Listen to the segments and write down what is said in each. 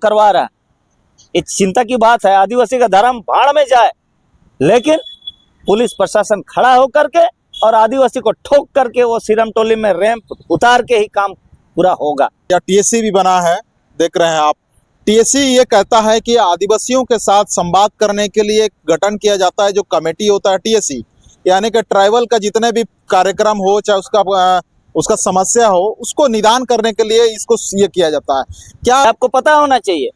करवा रहा है। ये चिंता की बात है। आदिवासी का धर्म भाड़ में जाए, लेकिन पुलिस प्रशासन खड़ा होकर के और आदिवासी को ठोक करके वो सीरम टोली में रैंप उतार के ही काम पूरा होगा। या टीएससी भी बना है, देख रहे हैं आप। टीएससी ये कहता है कि आदिवासियों के साथ संवाद करने के लिए गठन किया जाता है, जो कमेटी होता है टीएससी, यानी कि ट्राइबल का जितने भी कार्यक्रम हो, चाहे उसका समस्या हो, उसको निदान करने के लिए इसको ये किया जाता है। क्या आपको पता होना चाहिए,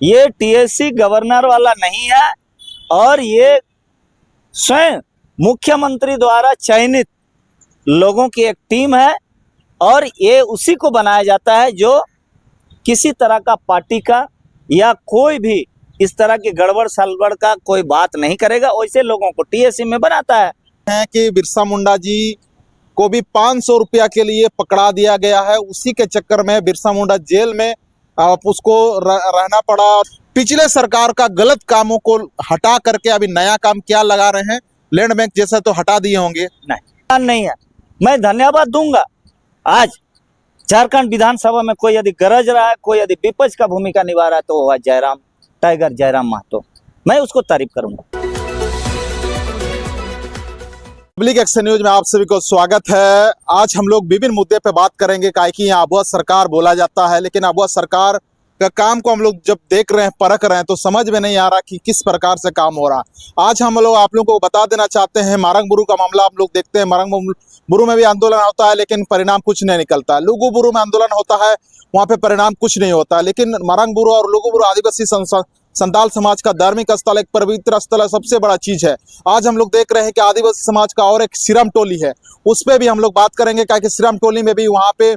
ये टीएससी गवर्नर वाला नहीं है और ये स्वयं मुख्यमंत्री द्वारा चयनित लोगों की एक टीम है और ये उसी को बनाया जाता है जो किसी तरह का पार्टी का या कोई भी इस तरह की गड़बड़ सड़बड़ का कोई बात नहीं करेगा। वैसे लोगों को टीएससी में बनाता है कि बिरसा मुंडा जी को भी 500 रुपया के लिए पकड़ा दिया गया है। उसी के चक्कर में बिरसा मुंडा जेल में उसको रहना पड़ा। पिछले सरकार का गलत कामों को हटा करके अभी नया काम क्या लगा रहे हैं? लैंड बैंक जैसा तो हटा दिए होंगे। नहीं है। मैं धन्यवाद दूंगा। आज झारखंड विधानसभा में कोई यदि गरज रहा है, कोई यदि विपक्ष का भूमिका निभा रहा है, तो वह जयराम टाइगर जयराम महतो, मैं उसको तारीफ करूंगा। पब्लिक एक्शन न्यूज में आप सभी को स्वागत है। आज हम लोग विभिन्न मुद्दे पे बात करेंगे, काहे कि यहाँ अबुआ सरकार बोला जाता है, लेकिन अबुआ सरकार का काम को हम लोग जब देख रहे हैं, परख रहे हैं, तो समझ में नहीं आ रहा कि किस प्रकार से काम हो रहा। आज हम लोग आप लोगों को बता देना चाहते हैं, मारंगबुरु का मामला हम लोग देखते हैं। मारंगबुरु में भी आंदोलन होता है, लेकिन परिणाम कुछ नहीं निकलता है। लुगुबुरु में आंदोलन होता है, वहाँ पे परिणाम कुछ नहीं होता। लेकिन मारंगबुरु और लुगुबुरु आदिवासी संताल समाज का धार्मिक स्थल, एक पवित्र स्थल है, सबसे बड़ा चीज है। आज हम लोग देख रहे हैं कि आदिवासी समाज का और एक सिरम टोली है, उस पर भी हम लोग बात करेंगे। क्या कि सिरम टोली में भी वहाँ पे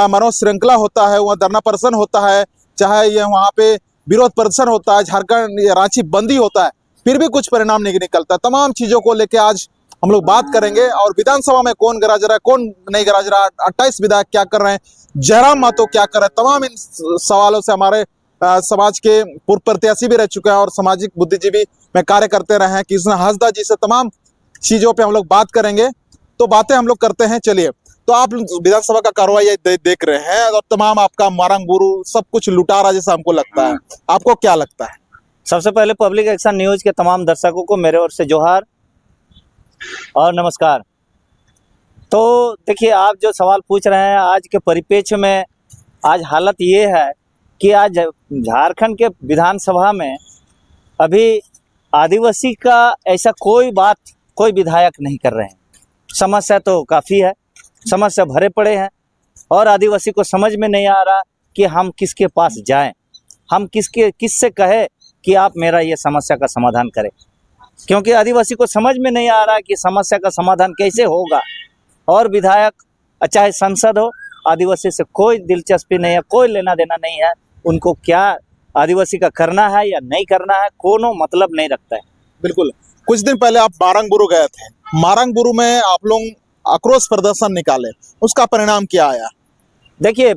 मनोज श्रृंखला होता है, वहाँ धरना प्रदर्शन होता है, चाहे ये वहाँ पे विरोध प्रदर्शन होता है, झारखंड रांची बंदी होता है, फिर भी कुछ परिणाम नहीं निकलता। तमाम चीजों को लेके आज हम लोग बात करेंगे। और विधानसभा में कौन गरज रहा है, कौन नहीं गरज रहा, 28 विधायक क्या कर रहे हैं, जयराम महतो क्या कर रहे हैं, तमाम इन सवालों से हमारे समाज के पूर्व प्रत्याशी भी रह चुके हैं और सामाजिक बुद्धिजीवी में कार्य करते रहे हैं कृष्ण हंसदा जी से तमाम चीजों पे हम लोग बात करेंगे। तो बातें हम लोग करते हैं। चलिए, तो आप विधानसभा का कार्रवाई देख रहे हैं और तमाम आपका मारंगबुरु सब कुछ लुटारा जैसा हमको लगता है, आपको क्या लगता है? सबसे पहले पब्लिक एक्शन न्यूज के तमाम दर्शकों को मेरे ओर से जोहार और नमस्कार। तो देखिए, आप जो सवाल पूछ रहे हैं, आज के परिप्रेक्ष्य में आज हालत ये है कि आज झारखंड के विधानसभा में अभी आदिवासी का ऐसा कोई विधायक नहीं कर रहे हैं। समस्या तो काफ़ी है, समस्या भरे पड़े हैं और आदिवासी को समझ में नहीं आ रहा कि हम किसके पास जाएं, हम किससे कहे कि आप मेरा ये समस्या का समाधान करें, क्योंकि आदिवासी को समझ में नहीं आ रहा कि समस्या का समाधान कैसे होगा। और विधायक चाहे सांसद हो, आदिवासी से कोई दिलचस्पी नहीं है, कोई लेना देना नहीं है। उनको क्या आदिवासी का करना है या नहीं करना है, कोनो मतलब नहीं रखता है। बिल्कुल। कुछ दिन पहले आप मारंगबुरु गए थे, मारंगबुरु में आप लोग आक्रोश प्रदर्शन निकाले, उसका परिणाम क्या आया? देखिए,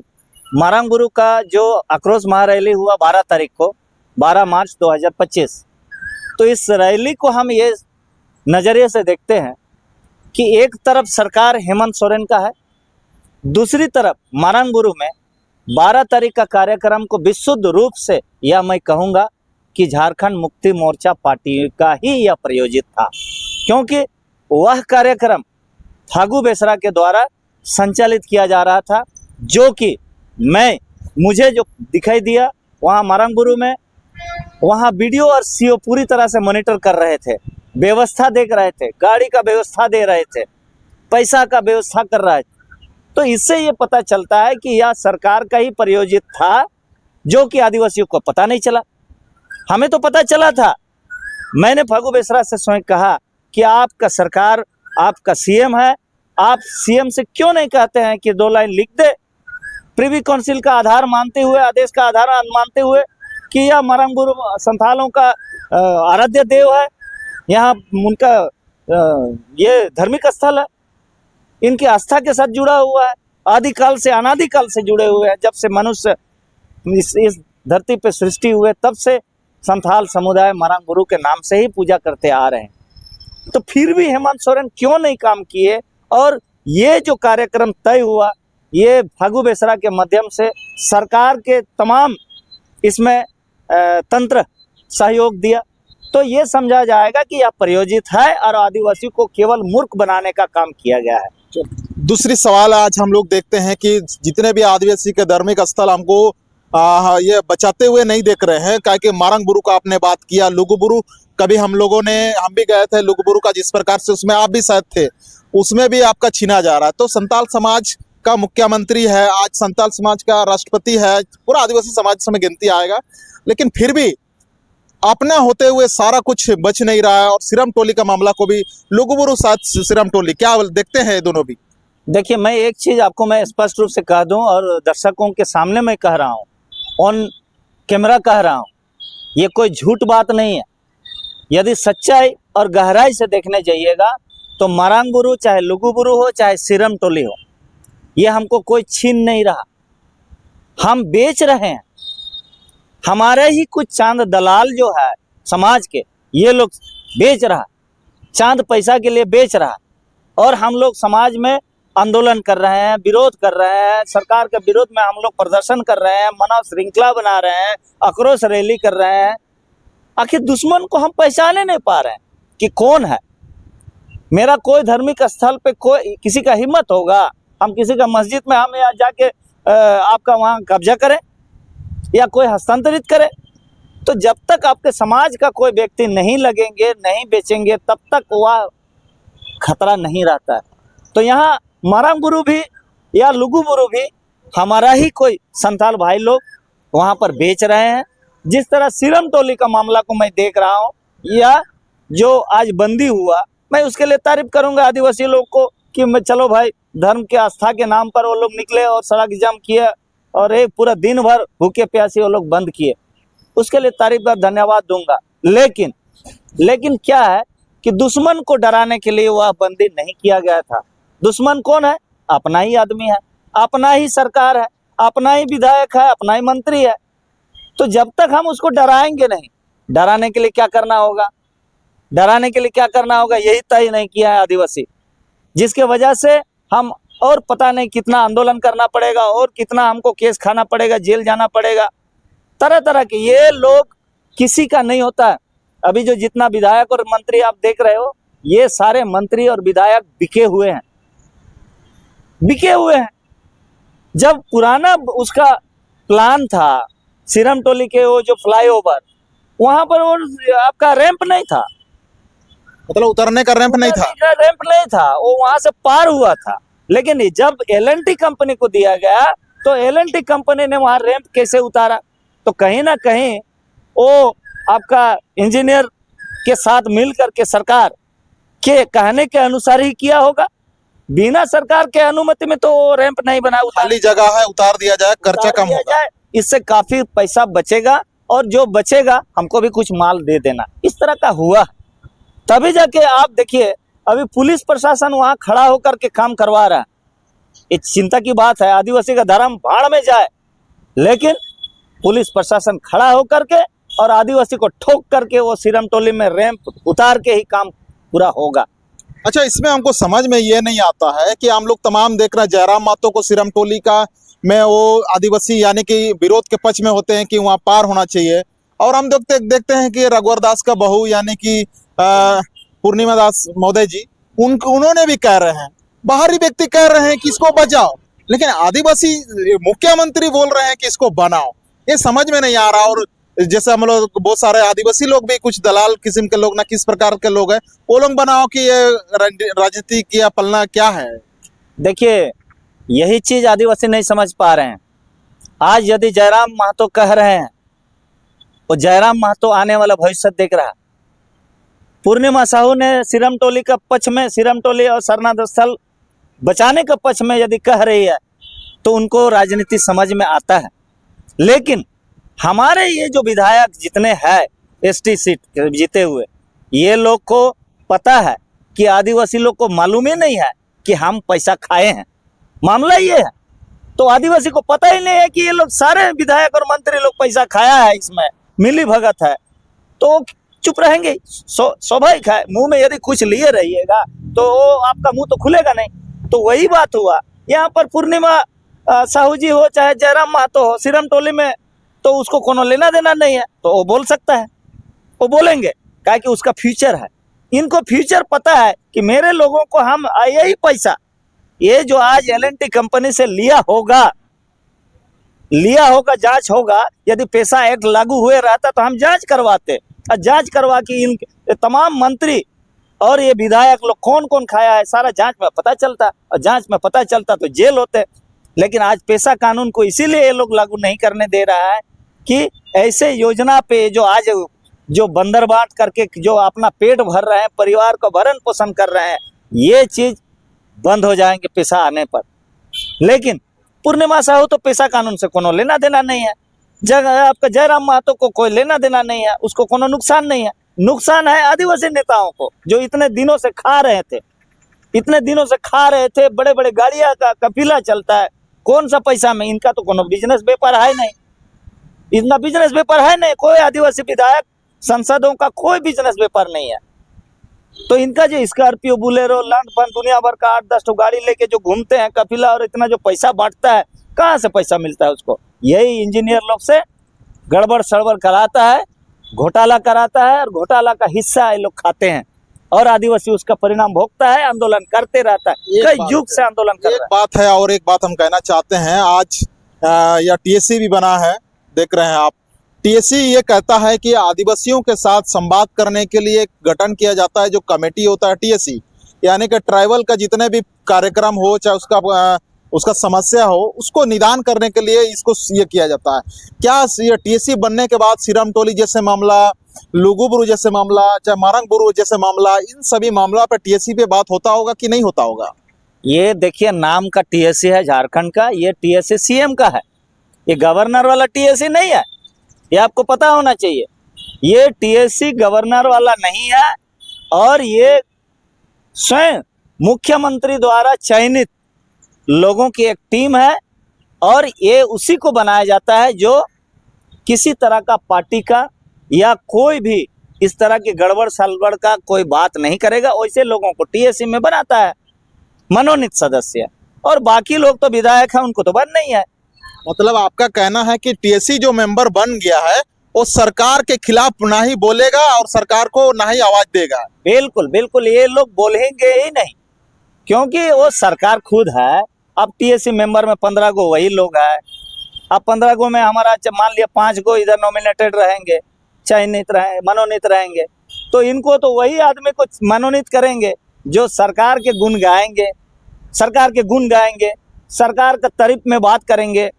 मारंगबुरु का जो आक्रोश महारैली हुआ 12 तारीख को, 12 मार्च 2025, तो इस रैली को हम ये नज़रिए से देखते हैं कि एक तरफ सरकार हेमंत सोरेन का है, दूसरी तरफ मारंगबुरु में 12 तारीख का कार्यक्रम को विशुद्ध रूप से, या मैं कहूँगा कि झारखंड मुक्ति मोर्चा पार्टी का ही यह प्रायोजित था, क्योंकि वह कार्यक्रम फागू बेसरा के द्वारा संचालित किया जा रहा था, जो कि मुझे जो दिखाई दिया वहाँ मारंगबुरु में, वहाँ वीडियो और सीओ पूरी तरह से मॉनिटर कर रहे थे, व्यवस्था देख रहे थे, गाड़ी का व्यवस्था दे रहे थे, पैसा का व्यवस्था कर रहे थे। तो इससे ये पता चलता है कि यह सरकार का ही प्रायोजित था, जो कि आदिवासियों को पता नहीं चला। हमें तो पता चला था। मैंने फागू बेसरा से स्वयं कहा कि आपका सरकार, आपका सीएम है, आप सीएम से क्यों नहीं कहते हैं कि 2 लाइन लिख दे, प्रिवी काउंसिल का आधार मानते हुए, आदेश का आधार मानते हुए कि यह मारंगबुरु संथालों का आराध्य देव है, यहाँ उनका ये धार्मिक स्थल है, इनकी आस्था के साथ जुड़ा हुआ है, आदिकाल से अनादिकाल से जुड़े हुए हैं। जब से मनुष्य इस धरती पे सृष्टि हुए, तब से संथाल समुदाय मारंगबुरु के नाम से ही पूजा करते आ रहे हैं। तो फिर भी हेमंत सोरेन क्यों नहीं काम किए? और ये जो कार्यक्रम तय हुआ, ये फागू बेसरा के माध्यम से सरकार के तमाम इसमें तंत्र सहयोग दिया, तो ये समझा जाएगा कि यह प्रयोजित है और आदिवासी को केवल मूर्ख बनाने का काम किया गया है। दूसरी सवाल आज हम लोग देखते हैं कि जितने भी आदिवासी के धार्मिक स्थल हमको ये बचाते हुए नहीं देख रहे हैं। क्या कि मारंगबुरु का आपने बात किया, लुगुबुरु कभी हम भी गए थे लुगुबुरु का, जिस प्रकार से उसमें आप भी शायद थे, उसमें भी आपका छीना जा रहा है। तो संताल समाज का मुख्यमंत्री है, आज संताल समाज का राष्ट्रपति है, पूरा आदिवासी समाज में गिनती आएगा, लेकिन फिर भी अपना होते हुए सारा कुछ बच नहीं रहा है। और सिरम टोली का मामला को भी लुगुबुरु साथ सिरम टोली क्या देखते हैं दोनों भी? देखिए, मैं एक चीज आपको मैं स्पष्ट रूप से कह दूं और दर्शकों के सामने मैं कह रहा हूं, ऑन कैमरा कह रहा हूं, ये कोई झूठ बात नहीं है। यदि सच्चाई और गहराई से देखने जाइएगा तो मारंगबुरु चाहे लुगुबुरु हो चाहे सिरम टोली हो, ये हमको कोई छीन नहीं रहा, हम बेच रहे हैं। हमारे ही कुछ चांद दलाल जो है समाज के, ये लोग बेच रहा, चांद पैसा के लिए बेच रहा, और हम लोग समाज में आंदोलन कर रहे हैं, विरोध कर रहे हैं, सरकार के विरोध में हम लोग प्रदर्शन कर रहे हैं, मानव श्रृंखला बना रहे हैं, आक्रोश रैली कर रहे हैं। आखिर दुश्मन को हम पहचाने नहीं पा रहे हैं कि कौन है। मेरा कोई धार्मिक स्थल पे कोई किसी का हिम्मत होगा, हम किसी का मस्जिद में हम यहाँ जाके आपका वहाँ कब्जा करें या कोई हस्तांतरित करे? तो जब तक आपके समाज का कोई व्यक्ति नहीं लगेंगे, नहीं बेचेंगे, तब तक वह खतरा नहीं रहता है। तो यहाँ मारंगबुरु भी या लुगुबुरु भी हमारा ही कोई संथाल भाई लोग वहाँ पर बेच रहे हैं। जिस तरह सिरम टोली का मामला को मैं देख रहा हूँ, या जो आज बंदी हुआ, मैं उसके लिए तारीफ करूंगा आदिवासी लोग को कि चलो भाई, धर्म के आस्था के नाम पर वो लोग निकले और सड़क जाम किए और एक पूरा दिन भर भूखे प्यासे वो लोग बंद किए, उसके लिए तारीफ का धन्यवाद दूंगा। लेकिन क्या है कि दुश्मन को डराने के लिए वह बंदी नहीं किया गया था। दुश्मन कौन है? अपना ही आदमी है, अपना ही सरकार है, अपना ही विधायक है, अपना ही मंत्री है। तो जब तक हम उसको डराएंगे नहीं, डराने के लिए क्या करना होगा, डराने के लिए क्या करना होगा, यही तय नहीं किया है आदिवासी, जिसके वजह से हम और पता नहीं कितना आंदोलन करना पड़ेगा और कितना हमको केस खाना पड़ेगा, जेल जाना पड़ेगा, तरह तरह के। ये लोग किसी का नहीं होता है। अभी जो जितना विधायक और मंत्री आप देख रहे हो, ये सारे मंत्री और विधायक बिके हुए हैं। जब पुराना उसका प्लान था सिरम टोली के, वो जो फ्लाईओवर, वहां पर वो आपका रैंप नहीं था, मतलब उतरने का रैंप नहीं था, वो वहां से पार हुआ था। लेकिन जब एल&टी कंपनी को दिया गया तो एल&टी कंपनी ने वहां रैंप कैसे उतारा? तो कहीं ना कहीं वो आपका इंजीनियर के साथ मिलकर के सरकार के कहने के अनुसार ही किया होगा। बिना सरकार के अनुमति में तो रैंप नहीं बना, खाली जगह है, उतार दिया जाए, खर्चा कम होगा, इससे काफी पैसा बचेगा और जो बचेगा हमको भी कुछ माल दे देना, इस तरह का हुआ। तभी जाके आप देखिए, अभी पुलिस प्रशासन वहां खड़ा होकर के काम करवा रहा है। ये चिंता की बात है, आदिवासी का धर्म भाड़ में जाए, लेकिन पुलिस प्रशासन खड़ा होकर के और आदिवासी को ठोक करके वो सिरम टोली में रैंप उतार के ही काम पूरा होगा। अच्छा, इसमें हमको समझ में ये नहीं आता है कि हम लोग तमाम देख रहे हैं जयराम महतो को सिरम टोली का में वो आदिवासी यानी कि विरोध के पक्ष में होते हैं कि वहाँ पार होना चाहिए, और हम देखते हैं कि रघुवर दास का बहू यानी कि पूर्णिमा दास महोदय जी उन्होंने भी कह रहे हैं, बाहरी व्यक्ति कह रहे हैं कि इसको बचाओ, लेकिन आदिवासी मुख्यमंत्री बोल रहे हैं कि इसको बनाओ। ये समझ में नहीं आ रहा। और जैसे हम लोग बहुत सारे आदिवासी लोग भी, कुछ दलाल किस्म के लोग ना किस प्रकार के लोग हैं, वो लोग बनाओ कि ये राजनीति की पलना क्या है। देखिए, यही चीज आदिवासी नहीं समझ पा रहे हैं। आज यदि जयराम महतो कह रहे हैं, वो जयराम महतो आने वाला भविष्य देख रहा है। पूर्णिमा साहू ने सिरम टोली का पक्ष में, सिरम टोली और शरणार्थ स्थल बचाने के पक्ष में यदि कह रही है तो उनको राजनीति समझ में आता है। लेकिन हमारे ये जो विधायक जितने हैं एसटी सीट जीते हुए, ये लोग को पता है कि आदिवासी लोग को मालूम ही नहीं है कि हम पैसा खाए हैं। मामला ये है, तो आदिवासी को पता ही नहीं है कि ये लोग सारे विधायक और मंत्री लोग पैसा खाया है, इसमें मिली भगत है, तो चुप रहेंगे। स्वाभाविक है, मुंह में यदि कुछ लिए रहिएगा तो आपका मुंह तो खुलेगा नहीं। तो वही बात हुआ यहाँ पर। पूर्णिमा साहू जी हो चाहे जयराम महतो हो, सिरम टोली में तो उसको कोनो लेना देना नहीं है, तो वो बोल सकता है, वो बोलेंगे, क्या कि उसका फ्यूचर है। इनको फ्यूचर पता है कि मेरे लोगों को हम यही पैसा, ये जो आज L&T कंपनी से लिया होगा, जांच होगा। यदि पैसा एक्ट लागू हुए रहता तो हम जांच करवाते, और जांच करवा के इन तमाम मंत्री और ये विधायक लोग कौन कौन खाया है सारा जांच में पता चलता, और जांच में पता चलता तो जेल होते। लेकिन आज पैसा कानून को इसीलिए ये लोग लागू नहीं करने दे रहा है कि ऐसे योजना पे जो आज जो बंदर बांट करके जो अपना पेट भर रहे हैं, परिवार को भरण पोषण कर रहे हैं, ये चीज बंद हो जाएंगे पैसा आने पर। लेकिन पूर्णिमा साहू तो पैसा कानून से कोनो लेना देना नहीं है, आपका जयराम महतो को कोई लेना देना नहीं है, उसको कोनो नुकसान नहीं है। नुकसान है आदिवासी नेताओं को, जो इतने दिनों से खा रहे थे, बड़े बड़े गाड़ियां का कफिला चलता है, कौन सा पैसा में, इनका तो कोनो बिजनेस पेपर है नहीं, इतना बिजनेस पेपर है नहीं, कोई आदिवासी विधायक संसदों का कोई बिजनेस पेपर नहीं है। तो इनका जो स्कॉर्पियो, बुलेरो, लंड फंड दुनिया भर का 8-10 तो गाड़ी लेके जो घूमते हैं कफिला, और इतना जो पैसा बांटता है, कहाँ से पैसा मिलता है उसको? यही इंजीनियर लोग से गड़बड़ सड़बड़ कराता है, घोटाला कराता है, और घोटाला का हिस्सा ये लोग खाते हैं, और आदिवासी उसका परिणाम भोगता है, आंदोलन करते रहता है, कई युग से आंदोलन कर रहा है। एक बात है, और एक बात हम कहना चाहते हैं, आज या TSC भी बना है, देख रहे हैं आप। TSC ये कहता है कि आदिवासियों के साथ संवाद करने के लिए गठन किया जाता है, जो कमेटी होता है TSC, यानी कि ट्राइबल का जितने भी कार्यक्रम हो, चाहे उसका समस्या हो, उसको निदान करने के लिए इसको ये किया जाता है। क्या ये TSC बनने के बाद सिरम टोली जैसे मामला, लुगुबुरु जैसे मामला, चाहे मारंगबुरु जैसे मामला, इन सभी मामला पे TSC पे बात होता होगा कि नहीं होता होगा? ये देखिए, नाम का TSC है झारखंड का, ये TSC CM का है, ये गवर्नर वाला TSC नहीं है, ये आपको पता होना चाहिए। ये TSC गवर्नर वाला नहीं है, और ये स्वयं मुख्यमंत्री द्वारा चयनित लोगों की एक टीम है, और ये उसी को बनाया जाता है जो किसी तरह का पार्टी का या कोई भी इस तरह की गड़बड़ सड़बड़ का कोई बात नहीं करेगा, वैसे लोगों को TSC में बनाता है मनोनीत सदस्य, और बाकी लोग तो विधायक हैं, उनको तो बन नहीं है। मतलब आपका कहना है कि TSC जो मेंबर बन गया है वो सरकार के खिलाफ ना ही बोलेगा और सरकार को ना ही आवाज देगा? बिल्कुल बिल्कुल, ये लोग बोलेंगे ही नहीं, क्योंकि वो सरकार खुद है। अब TSC मेंबर में 15 गो वही लोग हैं, अब 15 गो में हमारा मान लिया 5 गो इधर नॉमिनेटेड रहेंगे, चयनित रहे, मनोनीत रहेंगे, तो इनको तो वही आदमी को मनोनीत करेंगे जो सरकार के गुण गाएंगे, सरकार का तारीफ में बात करेंगे,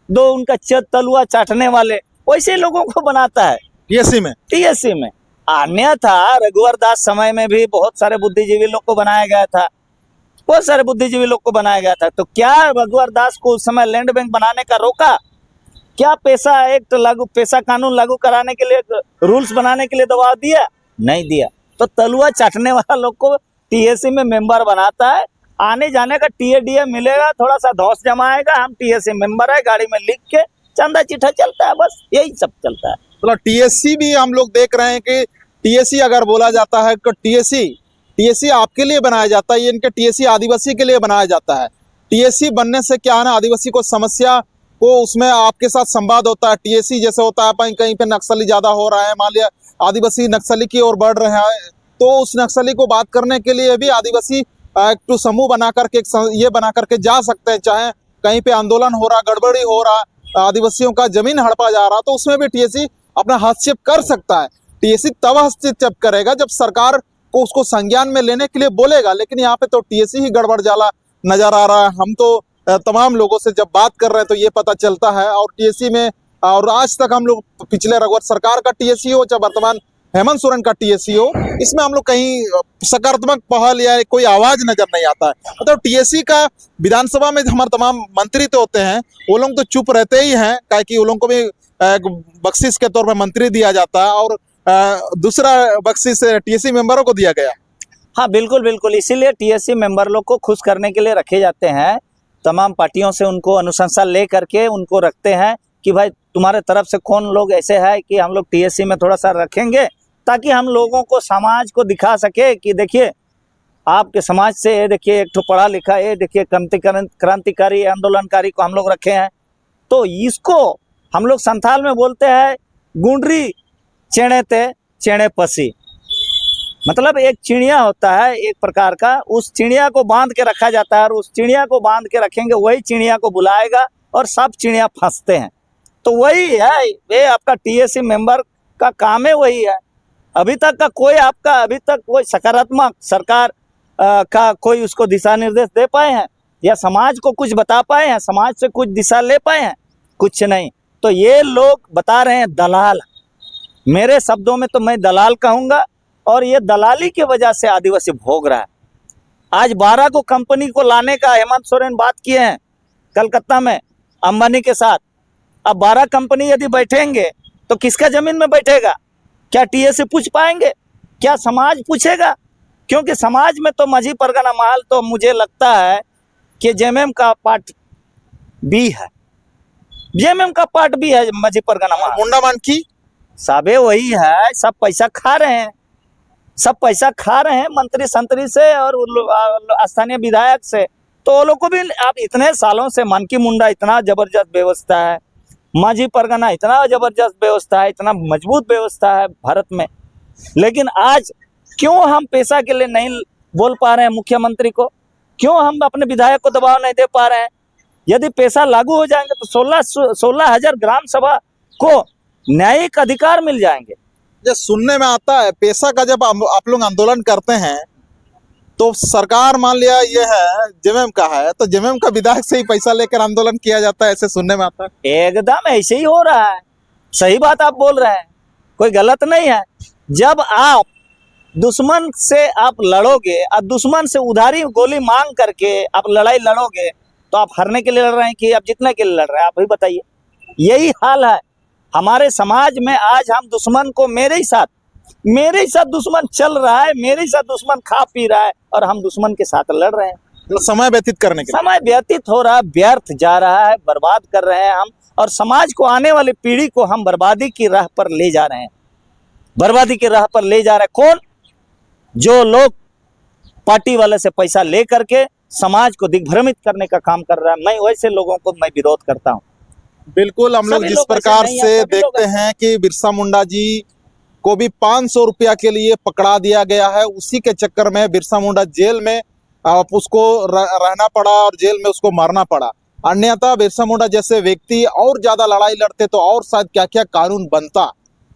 दो उनका तलुआ चाटने वाले, वैसे लोगों को बनाता है TSC में। अन्यथा रघुवर दास समय में भी बहुत सारे बुद्धिजीवी लोग को बनाया गया था, तो क्या रघुवर दास को उस समय लैंड बैंक बनाने का रोका? क्या पैसा कानून लागू कराने के लिए, रूल्स बनाने के लिए दबाव दिया? नहीं दिया। तो तलुआ चाटने वाला लोग को TSC में मेंबर बनाता है, आने जाने का TADA मिलेगा, थोड़ा सा धौस जमाएगा, हम TSC मेंबर है, गाड़ी में लिख के चंदा चिट्ठा चलता है, बस यही सब चलता है। मतलब TSC भी हम लोग देख रहे हैं कि TSC अगर बोला जाता है तो TSC आपके लिए बनाया जाता है, ये इनके TSC आदिवासी के लिए बनाया जाता है। TSC बनने से क्या है ना, आदिवासी को समस्या को उसमें आपके साथ संवाद होता है। TSC जैसे होता है कहीं पे नक्सली ज्यादा हो रहा है, मान लिया आदिवासी नक्सली की ओर बढ़ रहा है, तो उस नक्सली को बात करने के लिए भी आदिवासी एक समूह बना करके ये बना करके जा सकते हैं। चाहे कहीं पे आंदोलन हो रहा, गड़बड़ी हो रहा, आदिवासियों का जमीन हड़पा जा रहा, तो उसमें भी TSC अपना हस्तक्षेप कर सकता है। TSC तब हस्तक्षेप करेगा जब सरकार को उसको संज्ञान में लेने के लिए बोलेगा, लेकिन यहाँ पे तो TSC ही गड़बड़ जाला नजर आ रहा है। हम तो तमाम लोगों से जब बात कर रहे हैं तो ये पता चलता है, और TSC में, और आज तक हम लोग पिछले रघुवर सरकार का TSC हो चाहे वर्तमान हेमंत सोरेन का TSC हो, इसमें हम लोग कहीं सकारात्मक पहल या कोई आवाज नजर नहीं आता है। मतलब TSC का विधानसभा में हमारे तमाम मंत्री तो होते हैं, वो लोग तो चुप रहते ही हैं, क्या कि वो लोग को भी बख्शिश के तौर पर मंत्री दिया जाता है, और दूसरा बख्शिश TSC मेंबरों को दिया गया। हाँ बिल्कुल बिल्कुल, इसीलिए TSC मेंबर लोग को खुश करने के लिए रखे जाते हैं। तमाम पार्टियों से उनको अनुशंसा ले करके उनको रखते हैं कि भाई तुम्हारे तरफ से कौन लोग ऐसे है कि हम लोग TSC में थोड़ा सा रखेंगे, ताकि हम लोगों को, समाज को दिखा सके कि देखिए आपके समाज से, ये देखिए एक तो पढ़ा लिखा, ये देखिए क्रांतिकारी आंदोलनकारी को हम लोग रखे हैं। तो इसको हम लोग संथाल में बोलते हैं गुंडरी चेणे ते चेणे पसी, मतलब एक चिड़िया होता है एक प्रकार का, उस चिड़िया को बांध के रखा जाता है और उस चिड़िया को बांध के रखेंगे, वही चिड़िया को बुलाएगा और सब चिड़िया फंसते हैं। तो वही है, ये आपका टीएससी मेंबर का काम है, वही है। अभी तक का कोई आपका अभी तक कोई सकारात्मक सरकार का कोई उसको दिशा निर्देश दे पाए हैं या समाज को कुछ बता पाए हैं, समाज से कुछ दिशा ले पाए हैं? कुछ नहीं। तो ये लोग बता रहे हैं दलाल, मेरे शब्दों में तो मैं दलाल कहूँगा, और ये दलाली की वजह से आदिवासी भोग रहा है। आज 12 को कंपनी को लाने का हेमंत सोरेन बात किए हैं कलकत्ता में अंबानी के साथ। अब 12 कंपनी यदि बैठेंगे तो किसका जमीन में बैठेगा? क्या टीएससी पूछ पाएंगे? क्या समाज पूछेगा? क्योंकि समाज में तो माझी परगना महल तो मुझे लगता है कि जेएमएम का पार्ट बी है, जेएमएम का पार्ट बी है माझी परगना महल। मुंडा मानकी साबे वही है, सब पैसा खा रहे हैं, सब पैसा खा रहे हैं मंत्री संतरी से और स्थानीय विधायक से। तो वो लोग को भी, आप इतने सालों से मानकी मुंडा इतना जबरदस्त व्यवस्था है, माझी परगना इतना जबरदस्त व्यवस्था है, इतना मजबूत व्यवस्था है भारत में, लेकिन आज क्यों हम पैसा के लिए नहीं बोल पा रहे हैं मुख्यमंत्री को? क्यों हम अपने विधायक को दबाव नहीं दे पा रहे हैं? यदि पैसा लागू हो जाएंगे तो 16,000 ग्राम सभा को न्यायिक अधिकार मिल जाएंगे। जो सुनने में आता है, पैसा का जब आप लोग आंदोलन करते हैं तो सरकार मान लिया ये है जेएमएम का है, तो जेएमएम का विधायक से ही पैसा लेकर आंदोलन किया जाता है, ऐसे सुनने में आता है। एकदम ऐसे ही हो रहा है, सही बात आप बोल रहे हैं, कोई गलत नहीं है। जब आप दुश्मन से आप लड़ोगे और दुश्मन से उधारी गोली मांग करके आप लड़ाई लड़ोगे तो आप हारने के लिए लड़ रहे हैं कि आप जीतने के लिए लड़ रहे हैं? आप ही बताइए। यही हाल है हमारे समाज में। आज हम दुश्मन को मेरे ही साथ दुश्मन चल रहा है, मेरे ही साथ दुश्मन खा पी रहा है और हम दुश्मन के साथ लड़ रहे हैं। तो समय व्यतीत करने के लिए समय व्यतीत हो रहा है, व्यर्थ जा रहा है, बर्बाद कर रहे हैं हम, और समाज को, आने वाली पीढ़ी को हम बर्बादी की राह पर ले जा रहे हैं। बर्बादी की राह पर ले जा रहे हैं कौन? जो लोग पार्टी वाले से पैसा ले करके समाज को दिग्भ्रमित करने का काम कर रहा है। मैं वैसे लोगों को मैं विरोध करता हूँ। बिल्कुल। हम लोग सभी जिस लोग ऐसे प्रकार नहीं हैं, से सभी लोग देखते हैं कि बिरसा मुंडा जी को भी 500 रुपया के लिए पकड़ा दिया गया है, उसी के चक्कर में बिरसा मुंडा जेल में उसको रहना पड़ा और जेल में उसको मारना पड़ा। अन्यथा बिरसा मुंडा जैसे व्यक्ति और ज्यादा लड़ाई लड़ते तो और शायद क्या क्या कानून बनता,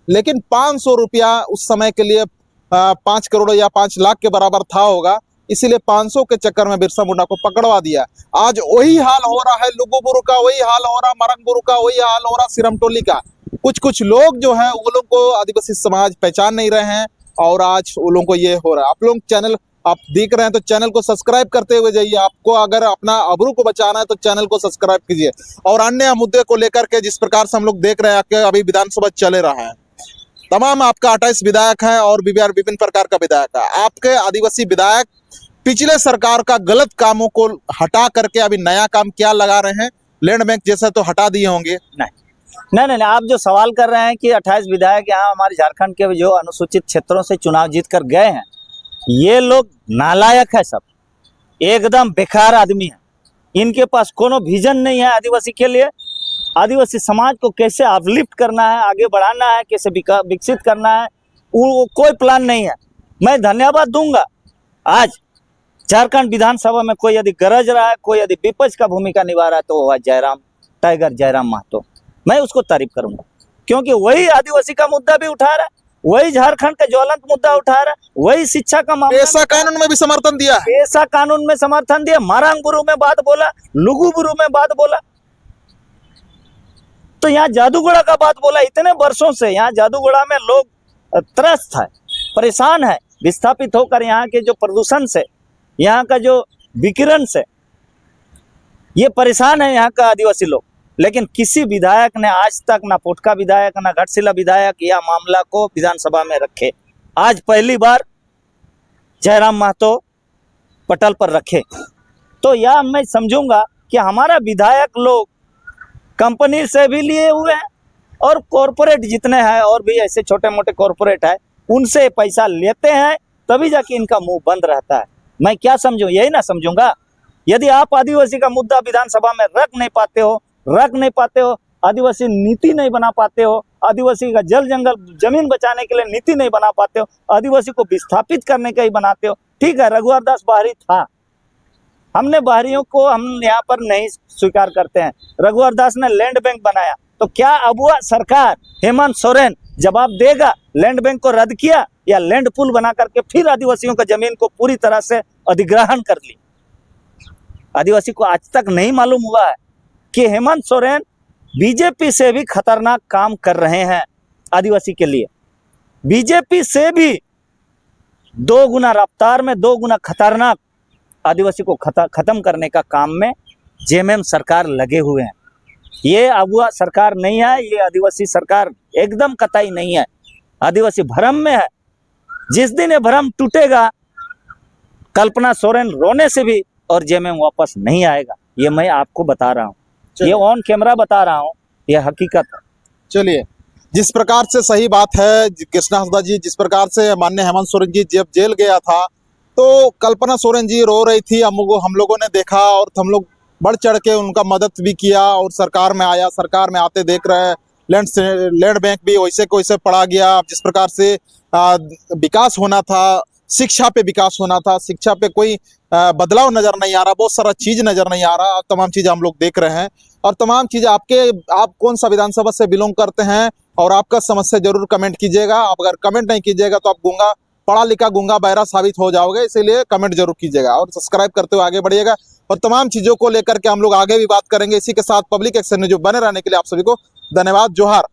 लेकिन 500 रुपया उस समय के लिए 5 करोड़ या 5 लाख के बराबर था होगा, इसीलिए 500 के चक्कर में बिरसा मुंडा को पकड़वा दिया। आज वही हाल हो रहा है लुगुबुरु का, वही हाल हो रहा मरंगबुरु का, वही हाल हो रहा सिरमटोली का। कुछ लोग जो है वो लोग को आदिवासी समाज पहचान नहीं रहे हैं और आज वो लोगों को ये हो रहा है। आप लोग चैनल आप देख रहे हैं तो चैनल को सब्सक्राइब करते हुए जाइए। आपको अगर अपना अबरू को बचाना है तो चैनल को सब्सक्राइब कीजिए। और अन्य मुद्दे को लेकर के जिस प्रकार से हम लोग देख रहे हैं कि अभी विधानसभा चले रहा है, तमाम आपका 28 विधायक है और विभिन्न प्रकार का विधायक है। आपके आदिवासी विधायक पिछले सरकार का गलत कामों को हटा करके अभी नया काम क्या लगा रहे हैं? लैंड बैंक जैसा तो हटा दिए होंगे। नहीं, आप जो सवाल कर रहे हैं कि 28 विधायक यहाँ हमारे झारखंड के जो अनुसूचित क्षेत्रों से चुनाव जीत कर गए हैं, ये लोग नालायक है, सब एकदम बेकार आदमी है। इनके पास कोनो विजन नहीं है आदिवासी के लिए। आदिवासी समाज को कैसे अपलिफ्ट करना है, आगे बढ़ाना है, कैसे विकसित करना है, वो कोई प्लान नहीं है। मैं धन्यवाद दूंगा आज झारखंड विधानसभा में कोई यदि गरज रहा है, कोई यदि विपक्ष का भूमिका निभा रहा है तो वह जयराम महतो, मैं उसको तारीफ करूंगा, क्योंकि वही आदिवासी का मुद्दा भी उठा रहा है, वही झारखंड का ज्वलंत मुद्दा उठा रहा है, वही शिक्षा का मामला, ऐसा कानून में भी समर्थन दिया है, ऐसा कानून में समर्थन दिया, मारांगबुरु में बात बोला, लुगुबुरु में बात बोला, तो यहाँ जादूगोड़ा का बात बोला। इतने वर्षों से यहाँ जादूगोड़ा में लोग त्रस्त है, परेशान है, विस्थापित होकर यहाँ के जो प्रदूषण से, यहाँ का जो विकिरण से ये परेशान है यहाँ का आदिवासी लोग। लेकिन किसी विधायक ने आज तक, ना पोटका विधायक ना घाटशिला विधायक, यह मामला को विधानसभा में रखे। आज पहली बार जयराम महतो पटल पर रखे, तो यह मैं समझूंगा कि हमारा विधायक लोग कंपनी से भी लिए हुए हैं और कॉरपोरेट जितने हैं और भी ऐसे छोटे मोटे कॉरपोरेट है उनसे पैसा लेते हैं, तभी जाके इनका मुंह बंद रहता है। मैं क्या समझूं? यही ना समझूंगा। यदि आप आदिवासी का मुद्दा विधानसभा में रख नहीं पाते हो आदिवासी नीति नहीं बना पाते हो, आदिवासी का जल जंगल जमीन बचाने के लिए नीति नहीं बना पाते हो, आदिवासी को विस्थापित करने का ही बनाते हो। ठीक है, रघुवर दास बाहरी था, हमने बाहरियों को हम यहाँ पर नहीं स्वीकार करते हैं। रघुवर दास ने लैंड बैंक बनाया, तो क्या अबुआ सरकार हेमंत सोरेन जवाब देगा? लैंड बैंक को रद्द किया या लैंड पूल बना करके फिर आदिवासियों का जमीन को पूरी तरह से अधिग्रहण कर ली? आदिवासी को आज तक नहीं मालूम हुआ है कि हेमंत सोरेन बीजेपी से भी खतरनाक काम कर रहे हैं आदिवासी के लिए। बीजेपी से भी 2 गुना रफ्तार में 2 गुना खतरनाक आदिवासी को खत्म करने का काम में जेएमएम सरकार लगे हुए हैं। ये अगुआ सरकार नहीं है, ये आदिवासी सरकार एकदम कतई नहीं है। आदिवासी भ्रम में है। जिस दिन ये भ्रम टूटेगा, कल्पना सोरेन रोने से भी और जेएमएम वापस नहीं आएगा। ये मैं आपको बता रहा हूँ, ये ऑन कैमरा बता रहा हूँ, ये हकीकत है। चलिए, जिस प्रकार से सही बात है कृष्णा हंसदा जी, जिस प्रकार से माननीय हेमंत सोरेन जी जब जेल गया था तो कल्पना सोरेन जी रो रही थी, हम लोगों ने देखा और हम लोग बढ़ चढ़ के उनका मदद भी किया और सरकार में आया। सरकार में आते देख रहे हैं लैंड बैंक भी वैसे को वैसे पड़ा गया। जिस प्रकार से विकास होना था, शिक्षा पे विकास होना था, शिक्षा पे कोई बदलाव नजर नहीं आ रहा, बहुत सारा चीज नजर नहीं आ रहा। तमाम चीजें हम लोग देख रहे हैं और तमाम चीजें आप कौन सा विधानसभा से बिलोंग करते हैं और आपका समस्या जरूर कमेंट कीजिएगा। आप अगर कमेंट नहीं कीजिएगा तो आप पढ़ा लिखा गूंगा बहरा साबित हो जाओगे, इसीलिए कमेंट जरूर कीजिएगा और सब्सक्राइब करते हुए आगे बढ़िएगा। और तमाम चीजों को लेकर के हम लोग आगे भी बात करेंगे। इसी के साथ पब्लिक एक्शन न्यूज़ बने रहने के लिए आप सभी को धन्यवाद। जोहार।